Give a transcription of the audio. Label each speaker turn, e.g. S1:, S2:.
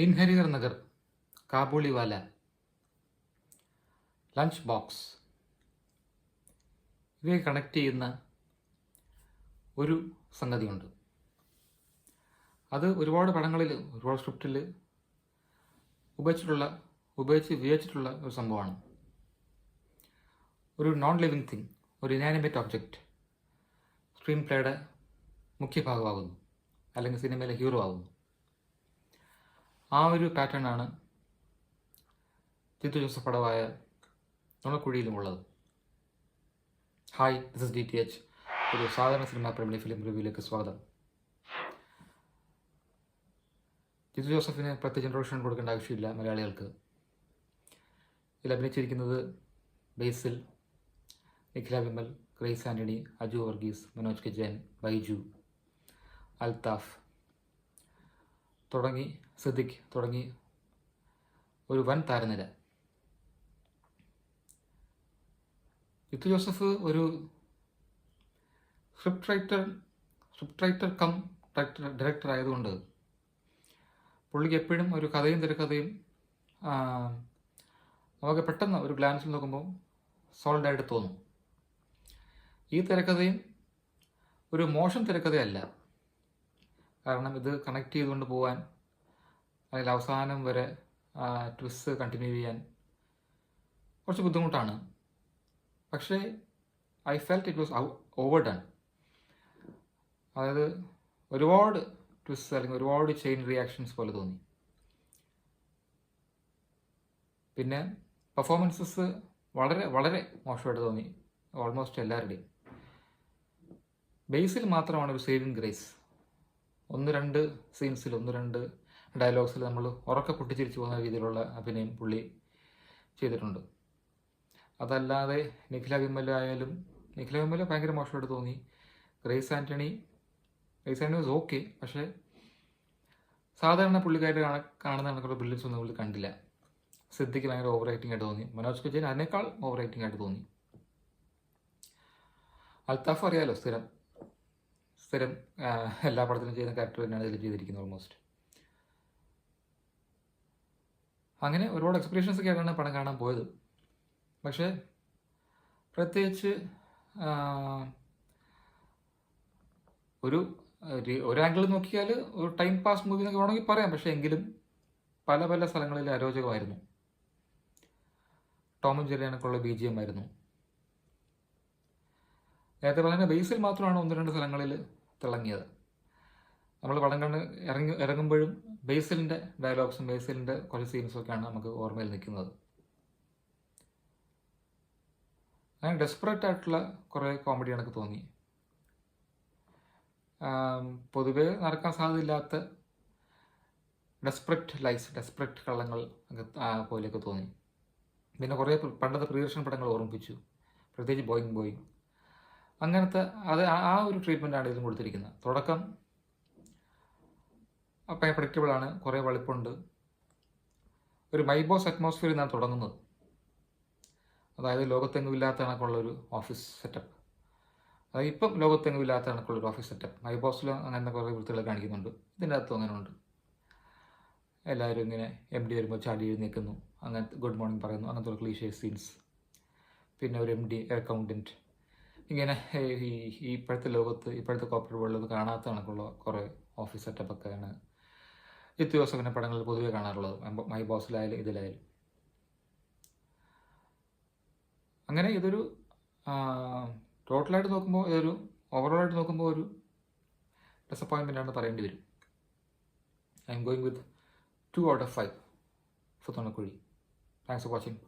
S1: In Harihar Nagar, Kabuliwala, lunch box ഇവയെ connect ചെയ്യുന്ന ഒരു സംഗതിയുണ്ട്. അത് ഒരുപാട് പടങ്ങളിൽ, ഒരുപാട് സ്ക്രിപ്റ്റിൽ ഉപയോഗിച്ചിട്ടുള്ള ഒരു സംഭവമാണ്. ഒരു നോൺ ലിവിങ് തിങ്, ഒരു ഇനാനിമേറ്റ് ഒബ്ജക്റ്റ് സ്ക്രീൻ പ്ലേയുടെ മുഖ്യ ഭാഗമാകുന്നു, അല്ലെങ്കിൽ സിനിമയിലെ ഹീറോ ആകുന്നു. ആ ഒരു പാറ്റേൺ ആണ് ജിത്തു ജോസഫ് പടവായ നുണക്കുഴിയിലുമുള്ളത്. Hi, this is DTH. ഒരു സാധാരണ സിനിമാ പ്രേമിലെ ഫിലിം റിവ്യൂയിലേക്ക് സ്വാഗതം. ജിത്തു ജോസഫിന് പ്രത്യേകിച്ച് ഇൻട്രൊഡക്ഷൻ കൊടുക്കേണ്ട ആവശ്യമില്ല മലയാളികൾക്ക്. ഇതിൽ അഭിനയിച്ചിരിക്കുന്നത് ബേസിൽ, നിഖില വിമൽ, ഗ്രേസ് ആൻ്റണി, അജു വർഗീസ്, മനോജ് കെ ജയൻ, ബൈജു, അൽത്താഫ് തുടങ്ങി, സിദ്ദിഖ് തുടങ്ങി ഒരു വൻ താരനിര. ജിത്തു ജോസഫ് ഒരു സ്ക്രിപ്റ്റ് റൈറ്റർ കം ഡയറക്ടർ ആയതുകൊണ്ട് പുള്ളിക്ക് എപ്പോഴും ഒരു കഥയും തിരക്കഥയും നമുക്ക് പെട്ടെന്ന് ഒരു ഗ്ലാൻസിൽ നോക്കുമ്പോൾ സോൾഡായിട്ട് തോന്നും. ഈ തിരക്കഥയും ഒരു മോശം തിരക്കഥയല്ല. കാരണം ഇത് കണക്ട് ചെയ്തുകൊണ്ട് പോകാൻ, അല്ലെങ്കിൽ അവസാനം വരെ ട്വിസ്റ്റ് കണ്ടിന്യൂ ചെയ്യാൻ കുറച്ച് ബുദ്ധിമുട്ടാണ്. പക്ഷേ I felt it was over done. അതായത് ഒരുപാട് ട്വിസ്റ്റ് അല്ലെങ്കിൽ ഒരുപാട് ചെയിൻ റിയാക്ഷൻസ് പോലെ തോന്നി. പിന്നെ പെർഫോമൻസസ് വളരെ വളരെ മോശമായിട്ട് തോന്നി ഓൾമോസ്റ്റ് എല്ലാവരുടെയും. ബേസിൽ മാത്രമാണ് ഒരു സേവിങ് ഗ്രേസ്. 1-2 സീൻസിൽ, 1-2 ഡയലോഗ്സിൽ നമ്മൾ ഉറക്കെ പൊട്ടിച്ചിരിച്ചു പോകുന്ന രീതിയിലുള്ള അഭിനയം പുള്ളി ചെയ്തിട്ടുണ്ട്. അതല്ലാതെ നിഖില വിമൽ ഭയങ്കര മോശമായിട്ട് തോന്നി. ഗ്രേസ് ആൻ്റണി വാസ് ഓക്കെ, പക്ഷേ സാധാരണ പുള്ളിക്കായിട്ട് കാണുന്ന കണക്കുള്ള ബ്രില്യൻസ് ഒന്നും പുള്ളി കണ്ടില്ല. സിദ്ദിഖ് ഭയങ്കര ഓവർ ആക്ടിംഗ് ആയിട്ട് തോന്നി. മനോജ് കെ ജയൻ അതിനേക്കാൾ ഓവർ ആക്ടിംഗ് ആയിട്ട് തോന്നി. അൽത്താഫ് അറിയാലോ, സ്ഥിരം എല്ലാ പടത്തിലും ചെയ്യുന്ന ക്യാരക്ടർ തന്നെയാണ് ഇതിൽ ചെയ്തിരിക്കുന്നത് ഓൾമോസ്റ്റ്. അങ്ങനെ ഒരുപാട് എക്സ്പെക്ടേഷൻസ് ഒക്കെ ആയിട്ടാണ് പടം കാണാൻ പോയത്. പക്ഷേ പ്രത്യേകിച്ച് ഒരു ആംഗിൾ നോക്കിയാൽ ഒരു ടൈം പാസ് മൂവി എന്നൊക്കെ വേണമെങ്കിൽ പറയാം. പക്ഷേ എങ്കിലും പല സ്ഥലങ്ങളിൽ അരോചകമായിരുന്നു. ടോമും ജെറിയാനൊക്കെയുള്ള BGM ആയിരുന്നു. നേരത്തെ പറഞ്ഞ ബേസിൽ മാത്രമാണ് 1-2 സ്ഥലങ്ങളിൽ തിളങ്ങിയത്. നമ്മൾ പടം കണ്ട് ഇറങ്ങുമ്പോഴും ബേസിലിൻ്റെ ഡയലോഗ്സും ബേസിലിൻ്റെ കുറച്ച് സീൻസൊക്കെയാണ് നമുക്ക് ഓർമ്മയിൽ നിൽക്കുന്നത്. അങ്ങനെ ഡെസ്പറേറ്റ് ആയിട്ടുള്ള കുറേ കോമഡി എനിക്ക് തോന്നി. പൊതുവെ നടക്കാൻ സാധ്യതയില്ലാത്ത ഡെസ്പറേറ്റ് കള്ളങ്ങൾ പോലെയൊക്കെ തോന്നി. പിന്നെ കുറേ പണ്ടത്തെ പ്രിയദർശൻ പടങ്ങൾ ഓർമ്മിപ്പിച്ചു, പ്രത്യേകിച്ച് ബോയിങ്. അങ്ങനത്തെ ആ ഒരു ട്രീറ്റ്മെൻറ്റാണ് ഇതിലും കൊടുത്തിരിക്കുന്നത്. തുടക്കം അപ്പം പ്രഡിക്റ്റബിൾ ആണ്, കുറേ വളിപ്പുണ്ട്. ഒരു മൈബോസ് അറ്റ്മോസ്ഫിയറിൽ നിന്നാണ് തുടങ്ങുന്നത്. അതായത് ലോകത്തെങ്ങും ഇല്ലാത്ത കണക്കുള്ളൊരു ഓഫീസ് സെറ്റപ്പ്. അതായത് ഇപ്പം ലോകത്തെങ്ങും ഇല്ലാത്ത കണക്കുള്ളൊരു ഓഫീസ് സെറ്റപ്പ്. മൈബോസിൽ അങ്ങനെ കുറേ വൃത്തികൾ കാണിക്കുന്നുണ്ട്. ഇതിൻ്റെ അകത്തും അങ്ങനെ ഉണ്ട്. എല്ലാവരും ഇങ്ങനെ MD വരുമ്പോൾ ചാടി എഴുന്നേൽക്കുന്നു, അങ്ങനത്തെ ഗുഡ് മോർണിംഗ് പറയുന്നു, അങ്ങനത്തെ ഒരു ക്ലീഷേ സീൻസ്. പിന്നെ ഒരു MD അക്കൗണ്ടൻറ്റ്, ഇങ്ങനെ ഇപ്പോഴത്തെ ലോകത്ത്, ഇപ്പോഴത്തെ കോർപ്പറേറ്റ് വേൾഡിൽ കാണാത്ത കണക്കുള്ള കുറേ ഓഫീസ് സെറ്റപ്പൊക്കെയാണ് ജിത്തു ജോസഫിൻ്റെ പടങ്ങളിൽ പൊതുവെ കാണാറുള്ളത്, മൈ ബോസിലായാലും ഇതിലായാലും. അങ്ങനെ ഇതൊരു ടോട്ടലായിട്ട് നോക്കുമ്പോൾ, ഓവറോളായിട്ട് നോക്കുമ്പോൾ ഒരു ഡിസപ്പോയിൻമെൻ്റ് ആണെന്ന് പറയേണ്ടി വരും. I am going with 2 out of 5 for നുണക്കുഴി. Thanks for watching.